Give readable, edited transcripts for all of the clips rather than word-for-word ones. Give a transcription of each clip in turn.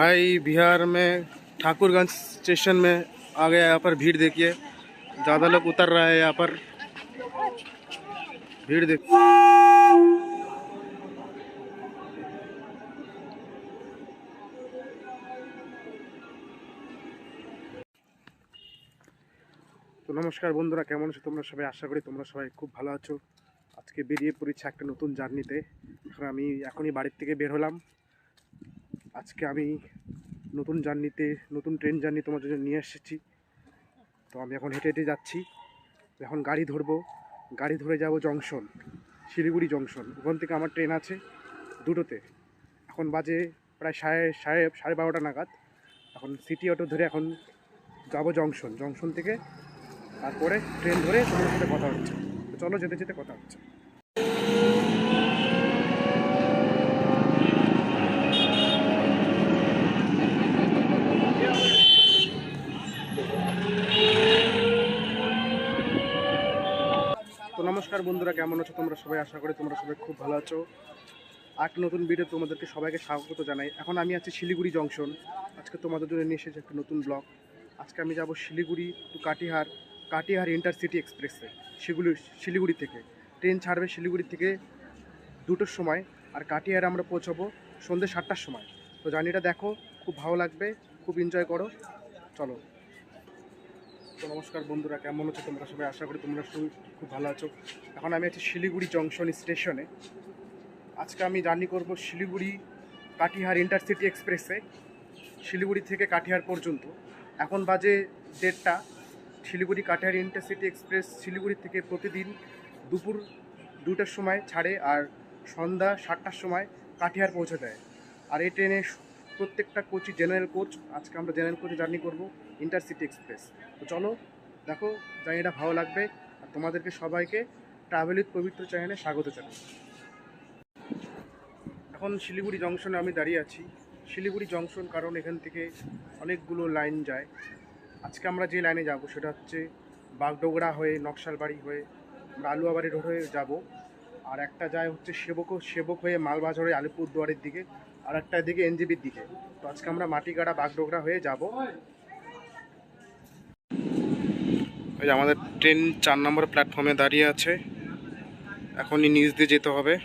भाई बिहार में ठाकुरगंज स्टेशन में आ गया। यहाँ पर भीड़ देखिए, ज़्यादा लोग उतर रहा है। यहाँ पर भीड़ देख। তো নমস্কার বন্ধুরা, কেমন আছো তোমরা সবাই? আশা করি তোমরা সবাই খুব ভালো আছো। আজকে বেরিয়ে পড়েছি একটা নতুন জার্নিতে। আমি এখনই বাড়ির থেকে বের হলাম। আজকে আমি নতুন জার্নিতে, নতুন ট্রেন জার্নি তোমাদের জন্য নিয়ে এসেছি। তো আমি এখন হেঁটে হেঁটে যাচ্ছি। এখন গাড়ি ধরবো, গাড়ি ধরে যাব জংশন, শিলিগুড়ি জংশন। ওখান থেকে আমার ট্রেন আছে দুটোতে। এখন বাজে প্রায় সাড়ে 12টা নাগাদ। এখন সিটি অটো ধরে এখন যাব জংশন। জংশন থেকে তারপরে ট্রেন ধরে তোমার সাথে কথা হচ্ছে। তো চলো, যেতে যেতে কথা হচ্ছে। তো নমস্কার বন্ধুরা, কেমন আছো তোমরা সবাই? আশা করি তোমরা সবাই খুব ভালো আছো। আর নতুন ভিডিও তোমাদেরকে সবাইকে স্বাগত জানাই। এখন আমি আছি শিলিগুড়ি জংশন। আজকে তোমাদের জন্য নিয়ে এসেছি একটা নতুন ব্লগ। আজকে আমি যাব শিলিগুড়ি টু কাটিহার ইন্টারসিটি এক্সপ্রেসে। শিলিগুড়ি থেকে ট্রেন ছাড়বে শিলিগুড়ি থেকে 2টোর সময়, আর কাটিহারে আমরা পৌঁছাবো সন্ধ্যে 7টার সময়। তো জার্নিটা দেখো, খুব ভালো লাগবে, খুব এনজয় করো। চলো। তো নমস্কার বন্ধুরা, কেমন আছো তোমরা সবাই? আশা করি তোমরা সবাই খুব ভালো আছো। এখন আমি আছি শিলিগুড়ি জংশন স্টেশনে। আজকে আমি জার্নি করব শিলিগুড়ি কাটিহার ইন্টারসিটি এক্সপ্রেসে, শিলিগুড়ি থেকে কাটিহার পর্যন্ত। এখন বাজে 1:30। শিলিগুড়ি কাটিহার ইন্টারসিটি এক্সপ্রেস শিলিগুড়ি থেকে প্রতিদিন দুপুর 2টার সময় ছাড়ে, আর সন্ধ্যা 7টার সময় কাটিহার পৌঁছে দেয়। আর এই ট্রেনে প্রত্যেকটা কোচই জেনারেল কোচ। আজকে আমরা জেনারেল কোচে জার্নি করব, ইন্টারসিটি এক্সপ্রেস। তো চলো, দেখো, জার্নিটা ভালো লাগবে। আর তোমাদেরকে সবাইকে ট্রাভেল উইথ পবিত্র চ্যানেলে স্বাগত জানাই। এখন শিলিগুড়ি জংশনে আমি দাঁড়িয়ে আছি। শিলিগুড়ি জংশন কারণ এখান থেকে অনেকগুলো লাইন যায়। আজকে আমরা যে লাইনে যাব সেটা হচ্ছে বাগডোগরা হয়ে, নকশালবাড়ি হয়ে, আমরা আলুয়াবাড়ি রোড হয়ে যাব। আর একটা যায় হচ্ছে সেবক হয়ে মালবাজার হয়ে আলিপুরদুয়ারের দিকে, আর একটা দিকে এনজেপির দিকে। তো আজকে আমরা মাটিগাড়া বাগডোগরা হয়ে যাব। ওই আমাদের ট্রেন 4 নম্বর প্ল্যাটফর্মে দাঁড়িয়ে আছে। এখনই নিচ দিয়ে যেতে হবে।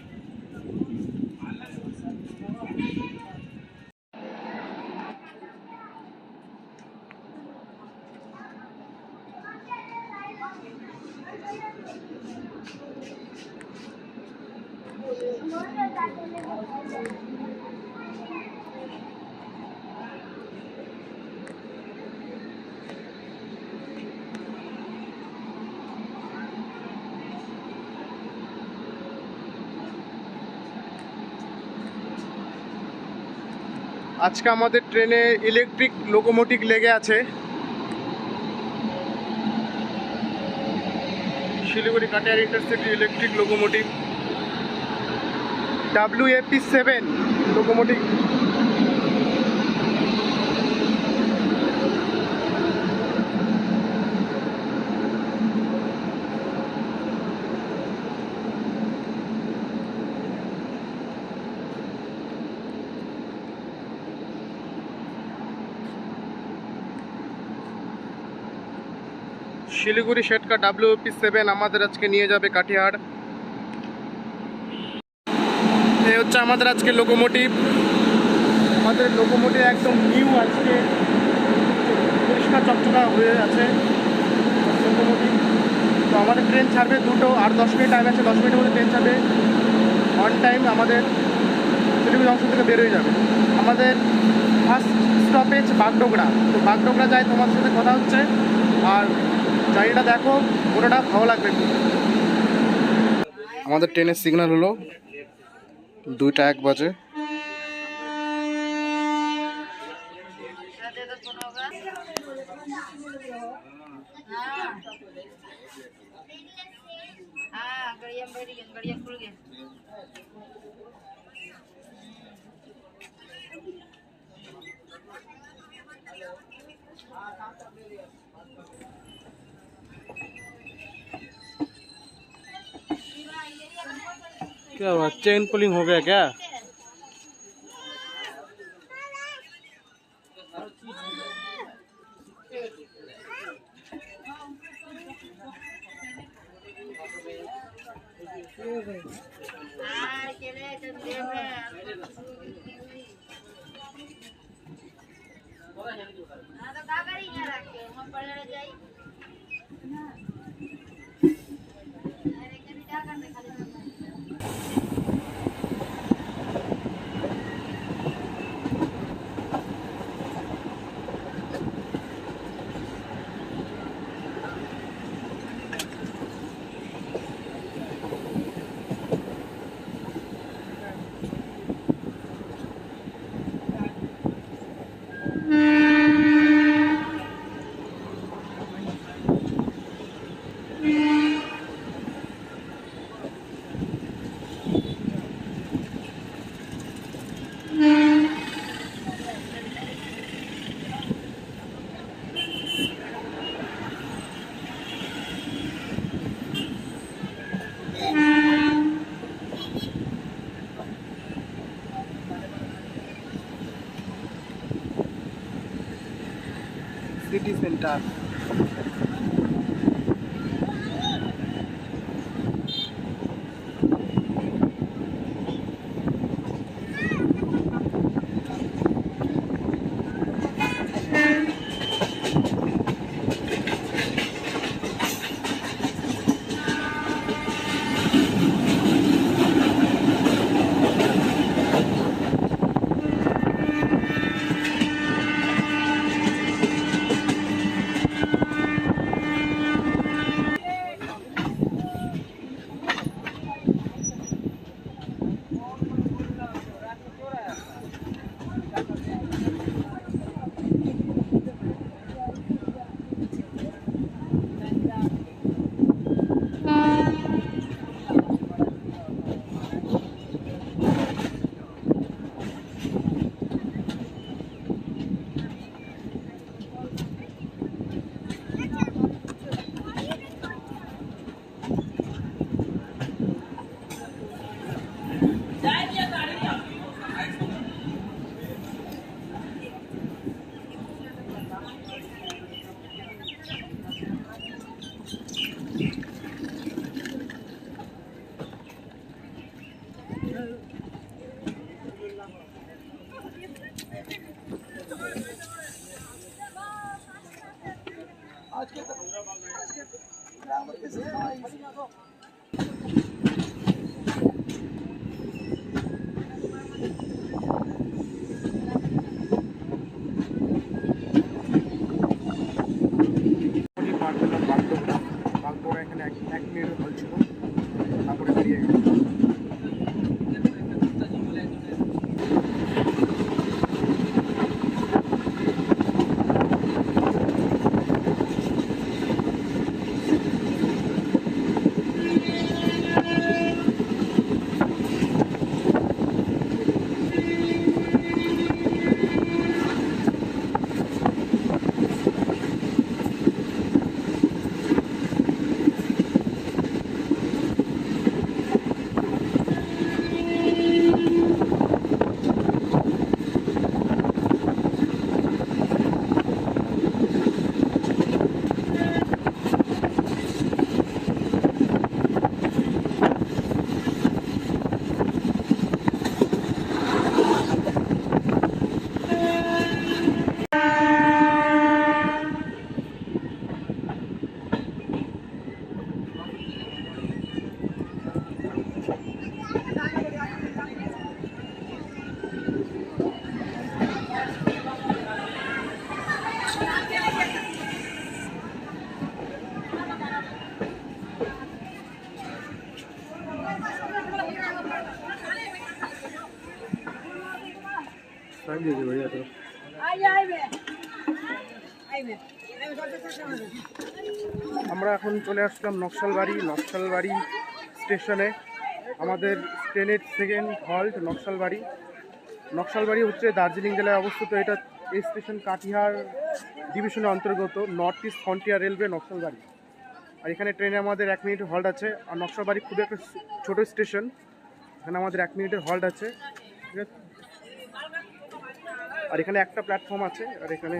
আজকে আমাদের ট্রেনে ইলেকট্রিক লোকোমোটিভ লেগে আছে। Siliguri Katihar intercity electric locomotive WAP7 locomotive. Siliguri শেটকা WAP7 আমাদের আজকে নিয়ে যাবে কাটিহার। এই হচ্ছে আমাদের আজকে লোকোমোটিভ। আমাদের লোকোমোটিভ একদম নিউ, আজকে পরিষ্কার চকচকা হয়ে আছে লোকোমোটিভ। তো আমাদের ট্রেন ছাড়বে 2টো, আর 10 মিনিট টাইম আছে। 10 মিনিটের মধ্যে ট্রেন ছাড়বে অন টাইম। আমাদের শিলিগুড়ি জংশন থেকে বের হয়ে যাবে। আমাদের ফার্স্ট স্টপেজ বাগডোগরা। তো বাগডোগরা যায়, তোমার সাথে কথা হচ্ছে। আর জায়গাটা দেখো, পুরোটা ভালো লাগবে। আমাদের ট্রেনের সিগন্যাল হলো 2টা 1 বাজে। क्या हुआ, चेन पुलिंग हो गया क्या? City centre. বাগডোরা এখানে 1 মিনিট হল ছিল, তারপরে বেরিয়ে গেল। আমরা এখন চলে আসলাম নকশালবাড়ি স্টেশনে। আমাদের ট্রেনের সেকেন্ড হল্ট নকশালবাড়ি হচ্ছে দার্জিলিং জেলায় অবস্থিত। এই স্টেশন কাটিহার ডিভিশনের অন্তর্গত, north east frontier railway Naxalbari. আর এখানে ট্রেনে আমাদের 1 মিনিট হল্ট আছে। আর নকশালবাড়ি খুবই একটা ছোটো স্টেশন, এখানে আমাদের 1 মিনিটের হল্ট আছে, ঠিক আছে। আর এখানে একটা প্ল্যাটফর্ম আছে। আর এখানে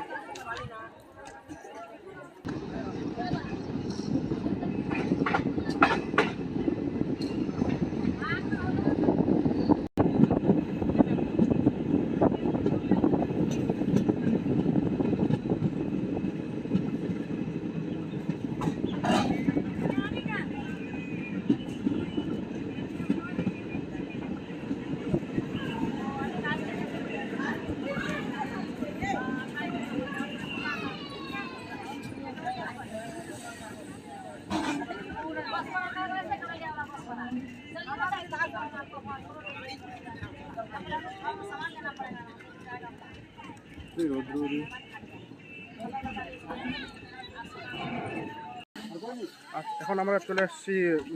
এখন আমরা চলে আসছি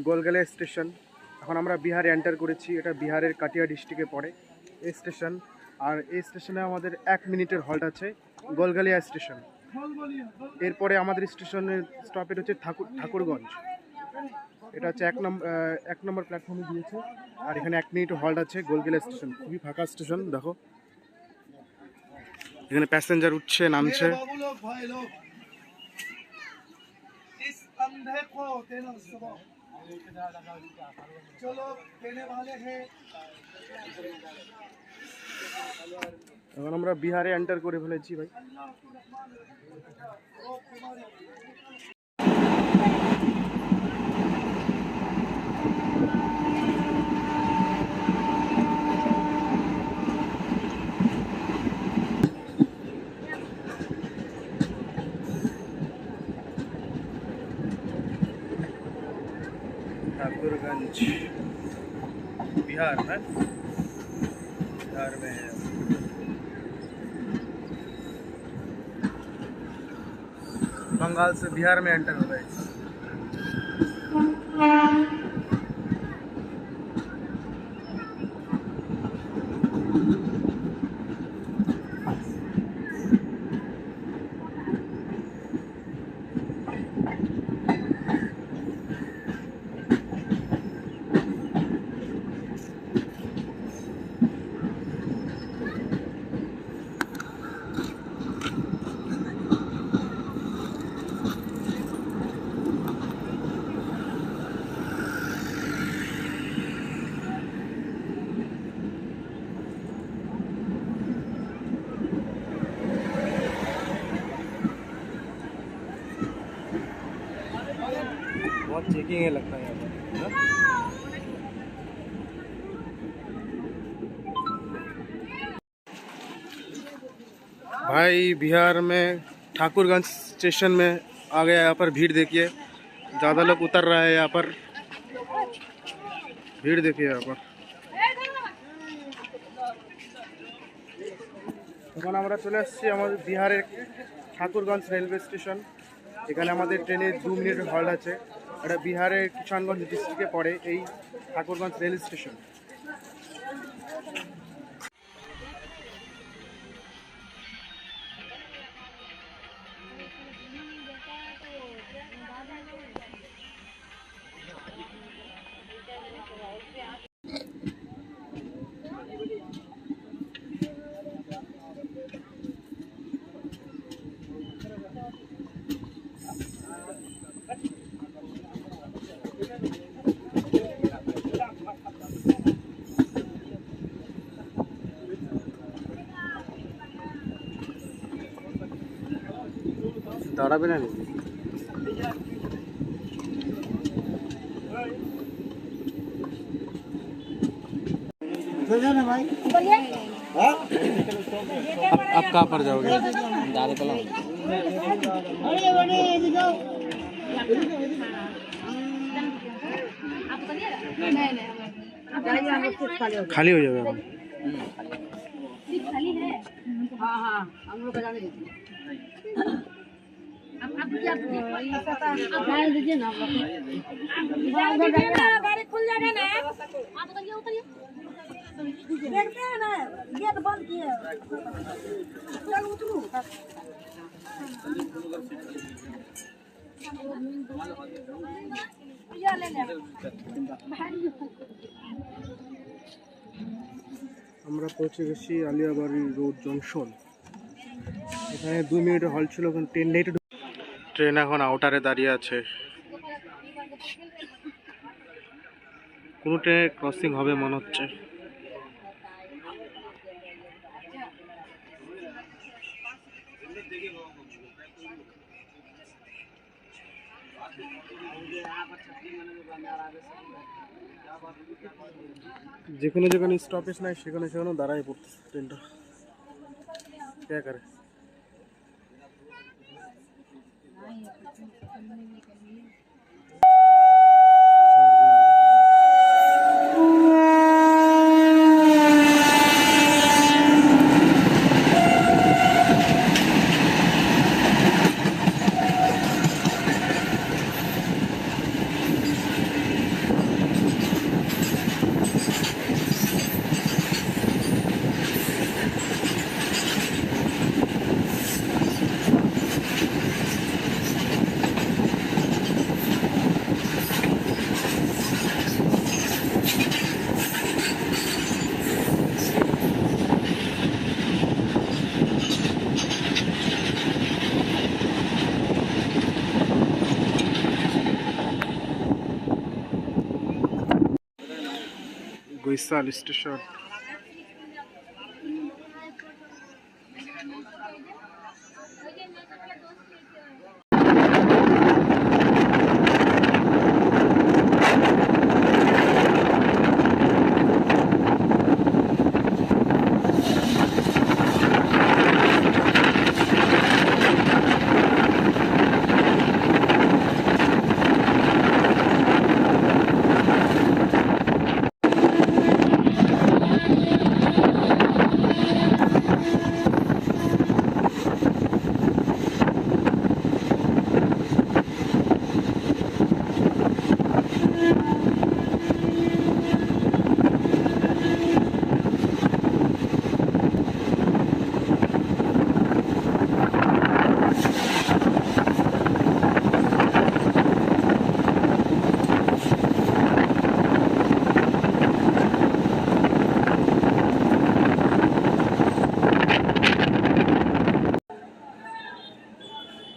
গোলগালে স্টেশন। এখন আমরা বিহারে এন্টার করেছি। এটা বিহারের কাটিয়া ডিস্ট্রিক্টে পড়ে এই স্টেশন। আর এই স্টেশনে আমাদের 1 মিনিটের হল্ট আছে, গোলগালিয়া স্টেশন। এরপরে আমাদের স্টেশনের স্টপেজ হচ্ছে ঠাকুরগঞ্জ। এটা হচ্ছে 1 নম্বর প্ল্যাটফর্মে দিয়েছে। আর এখানে 1 মিনিট হল্ট আছে, গোলগালিয়া স্টেশন। খুবই ফাঁকা স্টেশন, দেখো এখানে প্যাসেঞ্জার উঠছে নামছে। এখন আমরা বিহারে এন্টার করে ফেলেছি ভাই। ठाकुरगंज बिहार में है। बंगाल से बिहार में एंटर हो गए। बहुत चेकिंग है लगता है यहाँ पर। भाई बिहार में ठाकुरगंज स्टेशन में आ गया। यहाँ पर भीड़ देखिए, ज़्यादा लोग उतर रहा है यहाँ पर। भीड़ देखिए यहाँ पर। এখন আমরা চলে আসছি আমাদের বিহারের ঠাকুরগঞ্জ রেলওয়ে স্টেশন। এখানে আমাদের ট্রেনের 2 মিনিটের হল্ট আছে। এটা বিহারের কিষানগঞ্জ ডিস্ট্রিক্টে পড়ে এই ঠাকুরগঞ্জ রেল স্টেশন। দাঁড়াবে না নাকি? आप कहाँ पर जाओगे? खाली हो जाएगा। खाली है। हाँ हाँ, हम लोग बजा देंगे। दीजिए ना, गाड़ी खुल जाएगा ना। आप उतरिए उतरिए, देखते हैं ना, गेट बंद किए। चल उतरू। আমরা পৌঁছে গেছি আলিয়াবাড়ি রোড জংশন। এখানে 2 মিনিটের হল্ট ছিল। এখন ট্রেন এখন আউটারে দাঁড়িয়ে আছে। কোনো ট্রেনের ক্রসিং হবে মনে হচ্ছে। যেখানে যেখানে স্টপেজ নাই সেখানে সেখানেও দাঁড়ায় পড়তেছে ট্রেনটা। क्या करे। বরিশাল স্টেশন।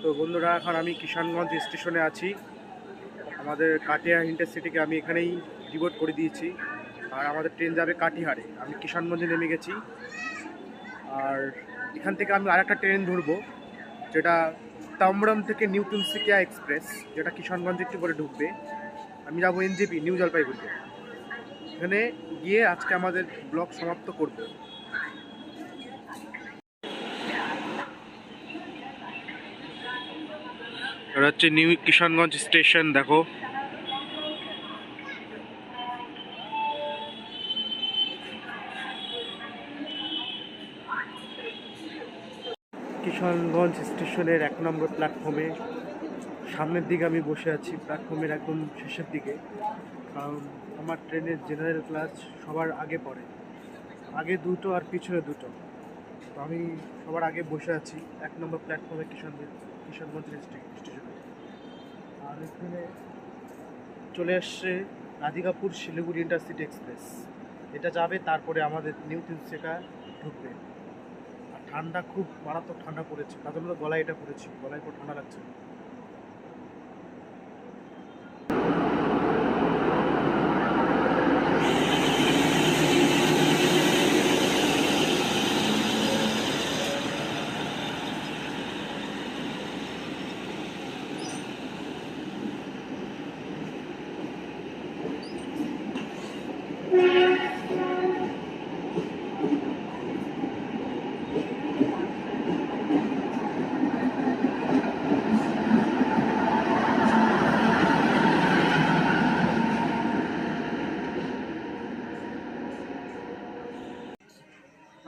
তো বন্ধুরা, এখন আমি কিষানগঞ্জ স্টেশনে আছি। আমাদের কাটিয়া ইন্টারসিটিকে আমি এখানেই ডিবোর্ড করে দিয়েছি, আর আমাদের ট্রেন যাবে কাটিহারে। আমি কিষানগঞ্জে নেমে গেছি, আর এখান থেকে আমি আরেকটা ট্রেন ধরবো, যেটা তাম্বরম থেকে নিউ তিনসুকিয়া এক্সপ্রেস, যেটা কিষানগঞ্জে একটু পরে ঢুকবে। আমি যাবো এনজেপি, নিউ জলপাইগুড়িতে। এখানে গিয়ে আজকে আমাদের ব্লগ সমাপ্ত করব। এটা হচ্ছে নিউ কিষানগঞ্জ স্টেশন, দেখো। কিষানগঞ্জ স্টেশনের 1 নম্বর প্ল্যাটফর্মে সামনের দিকে আমি বসে আছি, প্ল্যাটফর্মের একদম শেষের দিকে। কারণ আমার ট্রেনের জেনারেল ক্লাস সবার আগে পড়ে, আগে দুটো আর পিছনে দুটো। তো আমি সবার আগে বসে আছি 1 নম্বর প্ল্যাটফর্মে কিষানগঞ্জ স্টেশনে। আর এখানে চলে আসছে রাধিকাপুর শিলিগুড়ি ইন্টারসিটি এক্সপ্রেস। এটা যাবে, তারপরে আমাদের নিউ তিনসুকিয়া ঢুকবে। আর ঠান্ডা, খুব মারাত্মক ঠান্ডা পড়েছে, তার জন্য গলায় এটা পড়েছি, গলায় খুব ঠান্ডা লাগছে।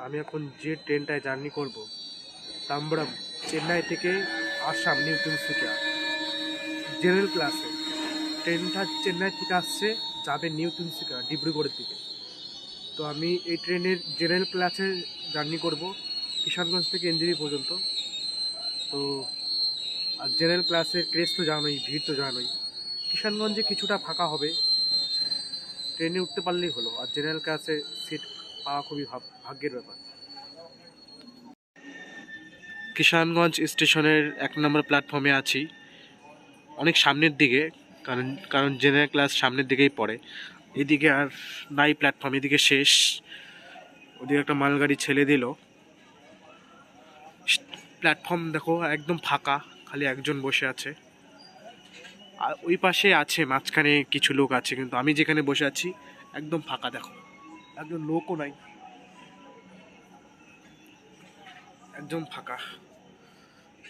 আমি এখন যে ট্রেনটায় জার্নি করব, তাম্বরম, চেন্নাই থেকে আসাম নিউ তিনসুকিয়া, জেনারেল ক্লাসে। ট্রেনটা চেন্নাই থেকে আসছে, যাবে নিউ তিনসুকিয়া ডিব্রুগড়ের দিকে। তো আমি এই ট্রেনের জেনারেল ক্লাসে জার্নি করব কিষানগঞ্জ থেকে এনজেপি পর্যন্ত। তো আর জেনারেল ক্লাসের ক্রেজ তো জানোই, ভিড় তো জানোই। কিষানগঞ্জে কিছুটা ফাঁকা হবে, ট্রেনে উঠতে পারলেই হলো। আর জেনারেল ক্লাসে সিট পাওয়া খুবই ভাগ্যের ব্যাপার। কিষানগঞ্জ স্টেশনের 1 নম্বর প্ল্যাটফর্মে আছি, অনেক সামনের দিকে। কারণ কারণ জেনারেল ক্লাস সামনের দিকেই পড়ে। এদিকে আর নাই প্ল্যাটফর্ম, এদিকে শেষ। ওদিকে একটা মালগাড়ি ছেড়ে দিল। প্ল্যাটফর্ম দেখো একদম ফাঁকা, খালি একজন বসে আছে। আর ওই পাশে আছে, মাঝখানে কিছু লোক আছে, কিন্তু আমি যেখানে বসে আছি একদম ফাঁকা। দেখো, একজন লোকও নাই, একদম ফাঁকা।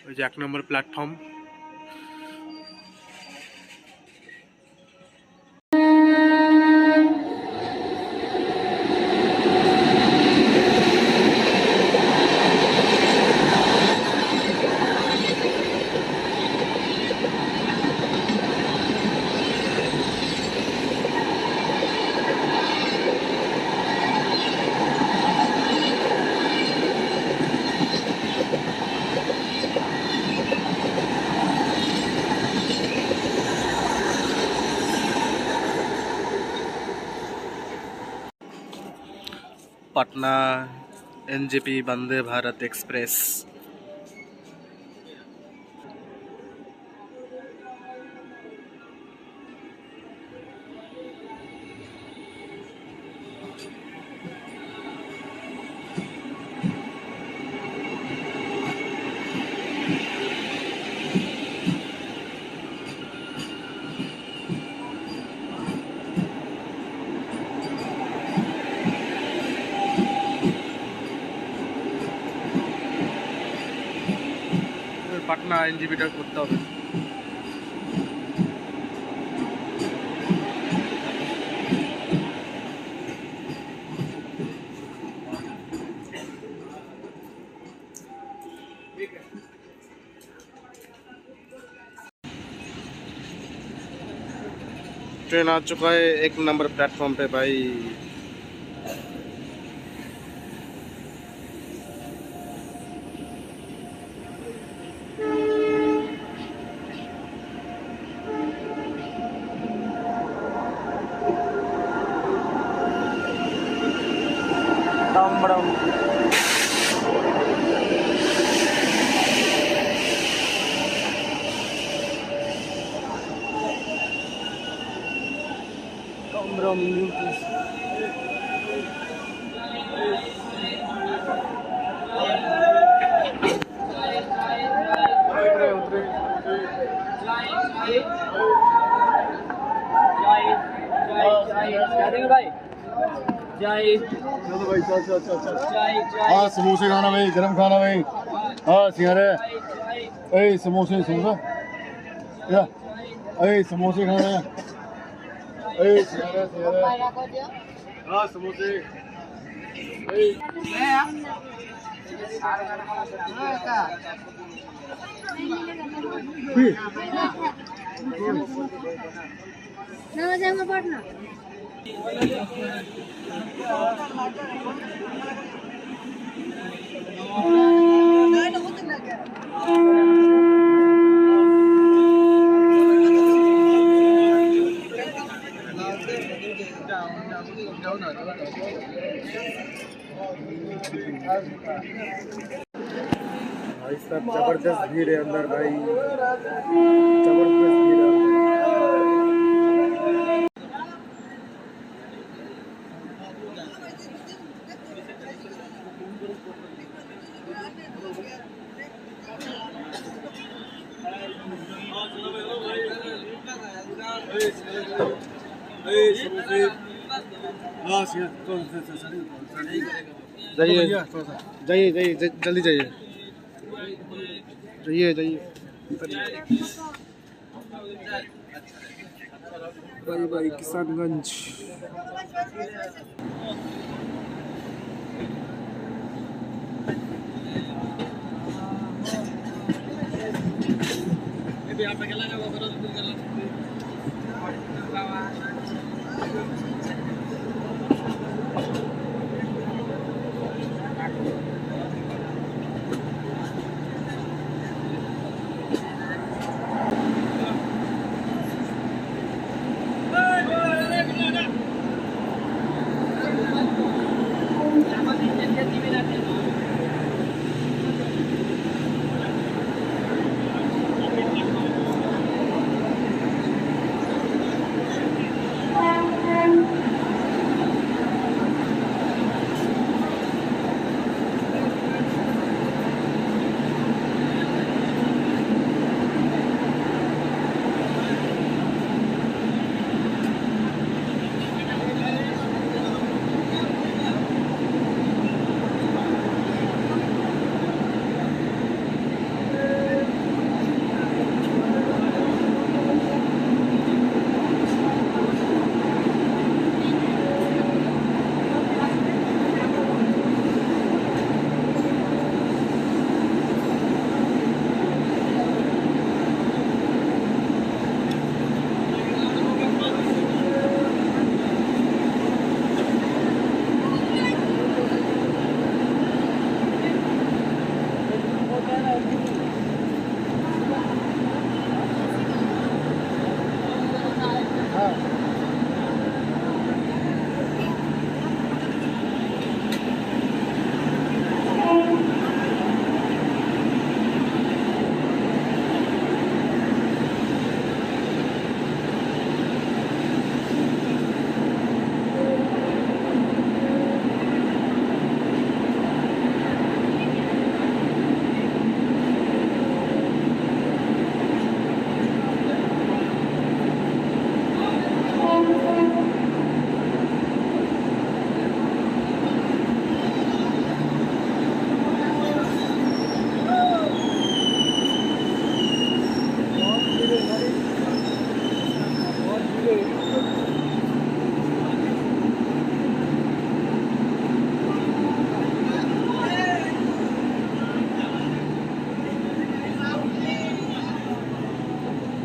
ওই যে 1 নম্বর platform. Patna NJP Vande Bharat express. না এনজিপিটা করতে হবে। ट्रेन आ चुका है 1 नंबर प्लेटफॉर्म पे भाई। चलो भाई चल चल चल चल। हाँ समोसे खाना भाई, गरम खाना भाई। हाँ सिंघाड़े, ए समोसे समोसा या ए समोसे खाना, ए सिंघाड़े सिंघाड़े, हाँ समोसे ए ना जाएंगे पटना। भाई साहब जबरदस्त भीड़ है अंदर भाई, जबरदस्त भीड़ है अंदर। जाइए जाइए जाइए जल्दी जाइए जाइए जाइए भाई भाई किसानगंज।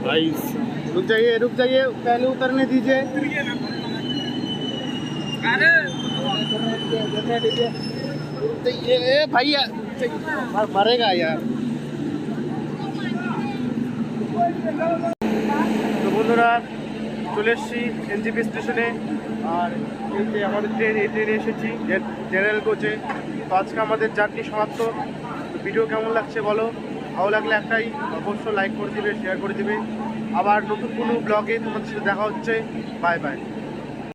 भाई रुक जाइए पहले उतरने दीजिए। ये भैया मरेगा यार। তো বন্ধুরা চলে এসেছি এনজিপি স্টেশনে, আর এই যে আমাদের ট্রেন, এই ট্রেনে এসেছি জেনারেল কোচে। তো আজকে আমাদের জার্নি সমাপ্ত। তো ভিডিও কেমন লাগছে বলো, ভালো লাগলে একটাই অবশ্যই লাইক করে দিবে, শেয়ার করে দিবে। আবার নতুন কোনো ব্লগে তোমাদের সাথে দেখা হচ্ছে। Bye bye.